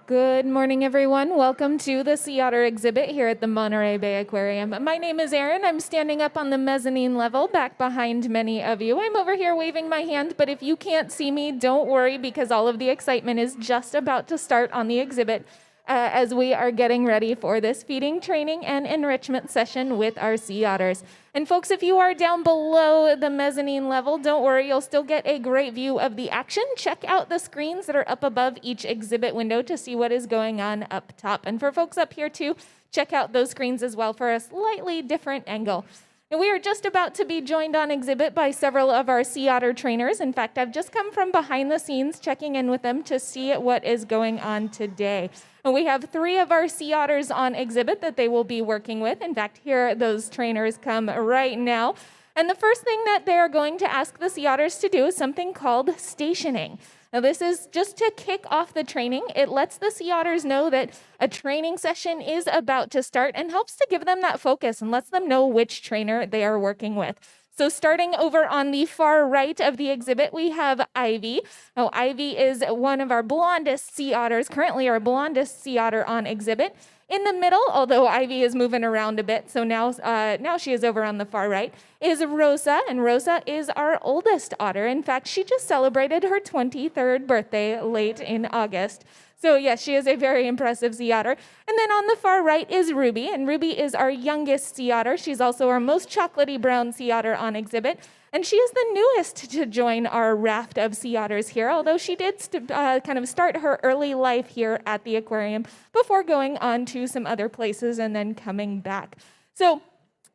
Good morning, everyone. Welcome to the Sea Otter exhibit here at the Monterey Bay Aquarium. My name is Erin. I'm standing up on the mezzanine level back behind many of you. I'm over here waving my hand, but if you can't see me, don't worry because all of the excitement is just about to start on the exhibit as we are getting ready for this feeding, training, and enrichment session with our sea otters. And folks, if you are down below the mezzanine level, don't worry, you'll still get a great view of the action. Check out the screens that are up above each exhibit window to see what is going on up top. And for folks up here too, check out those screens as well for a slightly different angle. And we are just about to be joined on exhibit by several of our sea otter trainers. In fact, I've just come from behind the scenes checking in with them to see what is going on today. And we have 3 of our sea otters on exhibit that they will be working with. In fact, here those trainers come right now. And the first thing that they are going to ask the sea otters to do is something called stationing. Now, this is just to kick off the training. It lets the sea otters know that a training session is about to start and helps to give them that focus and lets them know which trainer they are working with. So starting over on the far right of the exhibit, we have Ivy. Now, Ivy is one of our blondest sea otters, currently our blondest sea otter on exhibit. In the middle, although Ivy is moving around a bit, so now she is over on the far right, is Rosa, and Rosa is our oldest otter. In fact, she just celebrated her 23rd birthday late in August. So yes, she is a very impressive sea otter. And then on the far right is Ruby, and Ruby is our youngest sea otter. She's also our most chocolatey brown sea otter on exhibit. And she is the newest to join our raft of sea otters here, although she did kind of start her early life here at the aquarium before going on to some other places and then coming back. So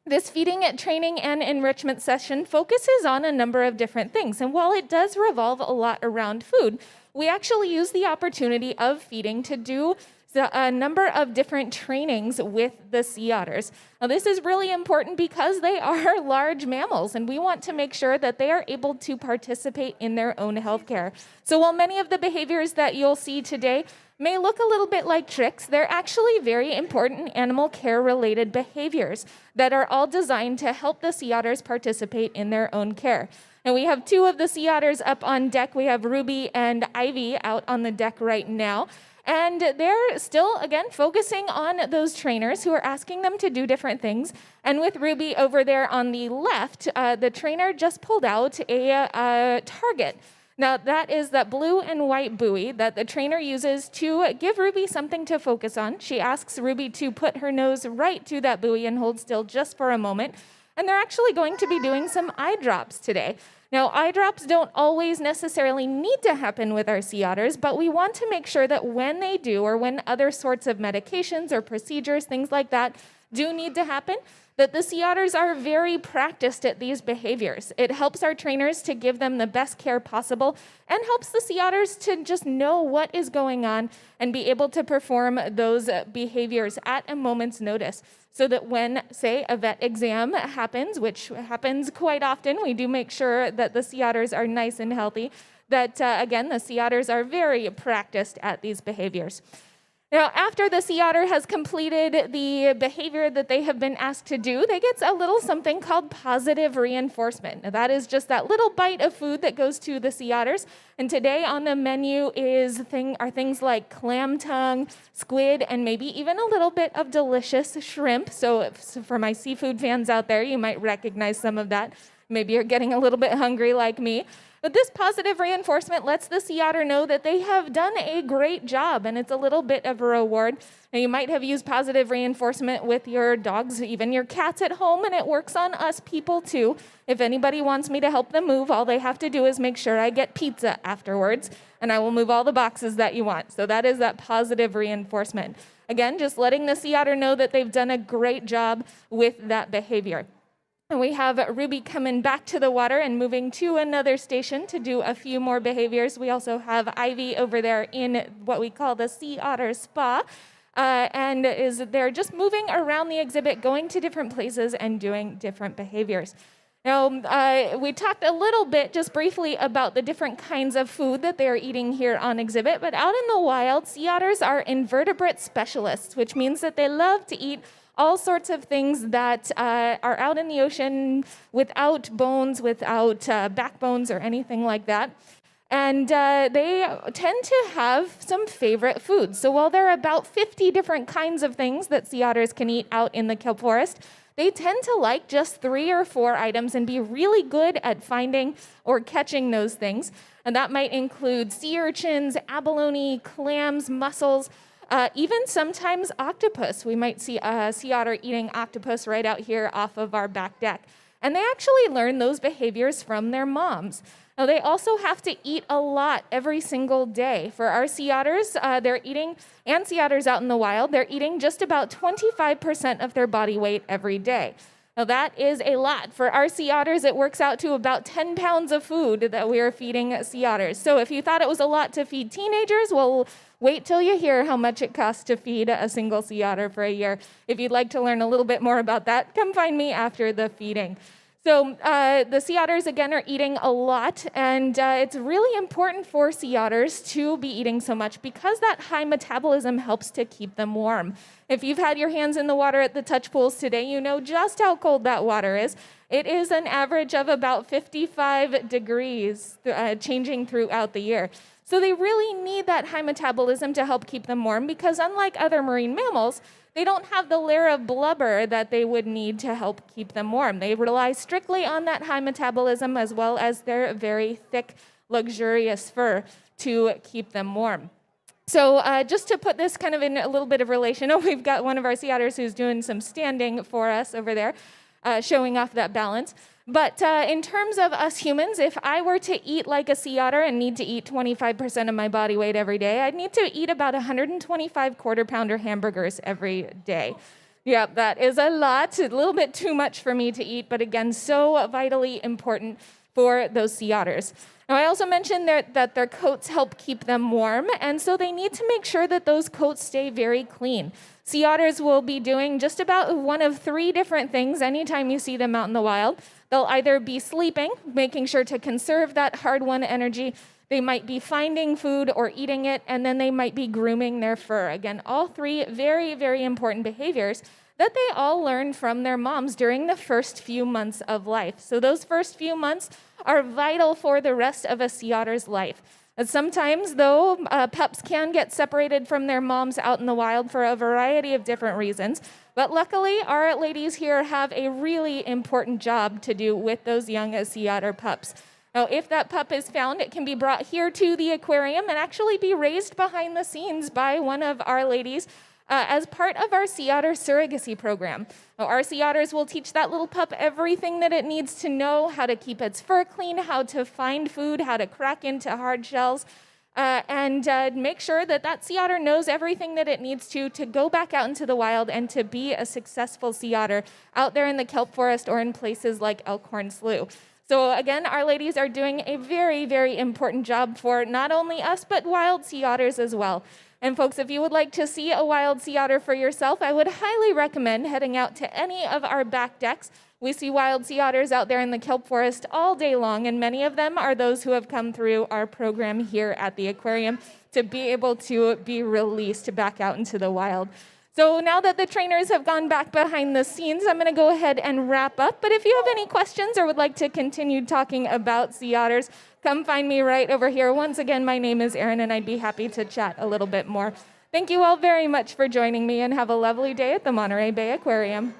this feeding, training, and enrichment session focuses on a number of different things. And while it does revolve a lot around food, we actually use the opportunity of feeding to do a number of different trainings with the sea otters. Now, this is really important because they are large mammals, and we want to make sure that they are able to participate in their own healthcare. So while many of the behaviors that you'll see today may look a little bit like tricks, they're actually very important animal care-related behaviors that are all designed to help the sea otters participate in their own care. And we have 2 of the sea otters up on deck. We have Ruby and Ivy out on the deck right now. And they're still, again, focusing on those trainers who are asking them to do different things. And with Ruby over there on the left, the trainer just pulled out a target. Now, that is that blue and white buoy that the trainer uses to give Ruby something to focus on. She asks Ruby to put her nose right to that buoy and hold still just for a moment. And they're actually going to be doing some eye drops today. Now, eye drops don't always necessarily need to happen with our sea otters, but we want to make sure that when they do, or when other sorts of medications or procedures, things like that, do need to happen, that the sea otters are very practiced at these behaviors. It helps our trainers to give them the best care possible and helps the sea otters to just know what is going on and be able to perform those behaviors at a moment's notice. So that when, say, a vet exam happens, which happens quite often, we do make sure that the sea otters are nice and healthy, that, again, the sea otters are very practiced at these behaviors. Now, after the sea otter has completed the behavior that they have been asked to do, they get a little something called positive reinforcement. Now, that is just that little bite of food that goes to the sea otters. And today on the menu are things like clam tongue, squid, and maybe even a little bit of delicious shrimp. So for my seafood fans out there, you might recognize some of that. Maybe you're getting a little bit hungry like me. But this positive reinforcement lets the sea otter know that they have done a great job, and it's a little bit of a reward. Now, you might have used positive reinforcement with your dogs, even your cats at home, and it works on us people too. If anybody wants me to help them move, all they have to do is make sure I get pizza afterwards, and I will move all the boxes that you want. So that is that positive reinforcement. Again, just letting the sea otter know that they've done a great job with that behavior. And we have Ruby coming back to the water and moving to another station to do a few more behaviors. We also have Ivy over there in what we call the Sea Otter Spa, and is there just moving around the exhibit, going to different places and doing different behaviors. Now, we talked a little bit, just briefly, about the different kinds of food that they're eating here on exhibit, but out in the wild, sea otters are invertebrate specialists, which means that they love to eat all sorts of things that are out in the ocean without bones, without backbones or anything like that. And they tend to have some favorite foods. So while there are about 50 different kinds of things that sea otters can eat out in the kelp forest, they tend to like just 3 or 4 items and be really good at finding or catching those things. And that might include sea urchins, abalone, clams, mussels, even sometimes octopus. We might see a sea otter eating octopus right out here off of our back deck. And they actually learn those behaviors from their moms. Now, they also have to eat a lot every single day. For our sea otters, they're eating, and sea otters out in the wild, they're eating just about 25% of their body weight every day. Now, that is a lot. For our sea otters, it works out to about 10 pounds of food that we are feeding sea otters. So if you thought it was a lot to feed teenagers, well, wait till you hear how much it costs to feed a single sea otter for a year. If you'd like to learn a little bit more about that, come find me after the feeding. So the sea otters, again, are eating a lot, and it's really important for sea otters to be eating so much because that high metabolism helps to keep them warm. If you've had your hands in the water at the touch pools today, you know just how cold that water is. It is an average of about 55 degrees changing throughout the year. So they really need that high metabolism to help keep them warm because unlike other marine mammals, they don't have the layer of blubber that they would need to help keep them warm. They rely strictly on that high metabolism as well as their very thick, luxurious fur to keep them warm. So just to put this kind of in a little bit of relation, we've got one of our sea otters who's doing some standing for us over there, showing off that balance. But in terms of us humans, if I were to eat like a sea otter and need to eat 25% of my body weight every day, I'd need to eat about 125 quarter-pounder hamburgers every day. Yeah, that is a lot, a little bit too much for me to eat, but again, so vitally important for those sea otters. Now, I also mentioned that their coats help keep them warm, and so they need to make sure that those coats stay very clean. Sea otters will be doing just about one of 3 different things anytime you see them out in the wild. They'll either be sleeping, making sure to conserve that hard-won energy. They might be finding food or eating it, and then they might be grooming their fur. Again, all 3 very, very important behaviors that they all learn from their moms during the first few months of life. So those first few months are vital for the rest of a sea otter's life. And sometimes, though, pups can get separated from their moms out in the wild for a variety of different reasons. But luckily, our ladies here have a really important job to do with those young sea otter pups. Now, if that pup is found, it can be brought here to the aquarium and actually be raised behind the scenes by one of our ladies as part of our sea otter surrogacy program. Now, our sea otters will teach that little pup everything that it needs to know, how to keep its fur clean, how to find food, how to crack into hard shells, and make sure that that sea otter knows everything that it needs to go back out into the wild and to be a successful sea otter out there in the kelp forest or in places like Elkhorn Slough. So again, our ladies are doing a very, very important job for not only us, but wild sea otters as well. And folks, if you would like to see a wild sea otter for yourself, I would highly recommend heading out to any of our back decks. We see wild sea otters out there in the kelp forest all day long, and many of them are those who have come through our program here at the aquarium to be able to be released back out into the wild. So now that the trainers have gone back behind the scenes, I'm going to go ahead and wrap up. But if you have any questions or would like to continue talking about sea otters, come find me right over here. Once again, my name is Erin, and I'd be happy to chat a little bit more. Thank you all very much for joining me, and have a lovely day at the Monterey Bay Aquarium.